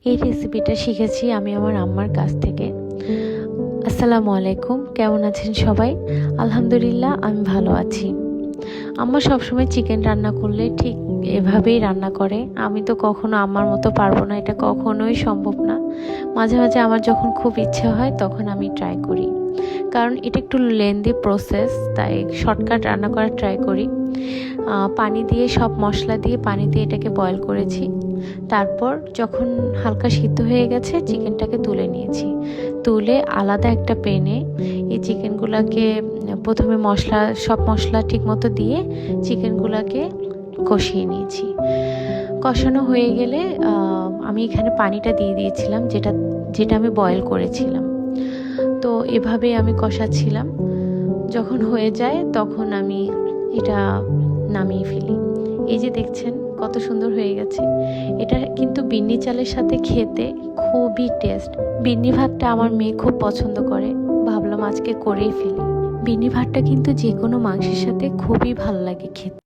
এই রেসিপিটা শিখেছি আমি আমার আম্মার কাছ থেকে। আসসালামু আলাইকুম, কেমন আছেন সবাই? আলহামদুলিল্লাহ আমি ভালো আছি। আম্মা সবসময় চিকেন রান্না করলে ঠিক এভাবেই রান্না করে। আমি তো কখনো আম্মার মতো পারবো না, এটা কখনোই সম্ভব না। মাঝে মাঝে আমার যখন খুব ইচ্ছে হয় তখন আমি ট্রাই করি, কারণ এটা একটু লেন্দি প্রসেস, তাই শর্টকাট রান্না করার ট্রাই করি। পানি দিয়ে সব মশলা দিয়ে পানি দিয়ে এটাকে বয়েল করেছি। তারপর যখন হালকা সিদ্ধ হয়ে গেছে চিকেনটাকে তুলে নিয়েছি। তুলে আলাদা একটা প্যানে এই চিকেনগুলোকে প্রথমে সব মশলা ঠিকমতো দিয়ে চিকেনগুলোকে কষিয়ে নিয়েছি। কষানো হয়ে গেলে আমি এখানে পানিটা দিয়ে দিয়েছিলাম, যেটা আমি বয়েল করেছিলাম। তো এভাবে আমি কষাচ্ছিলাম। যখন হয়ে যায় তখন আমি এটা নামিয়ে ফেলি। এই যে দেখছেন কত সুন্দর হয়ে গেছে। এটা কিন্তু বিন্নি চালের সাথে খেতে খুবই টেস্ট। বিন্নি ভাতটা আমার মেয়ে খুব পছন্দ করে, ভাবলাম আজকে করেই ফেলি। বিন্নি ভাতটা কিন্তু যে কোনো মাংসের সাথে খুবই ভালো লাগে খেতে।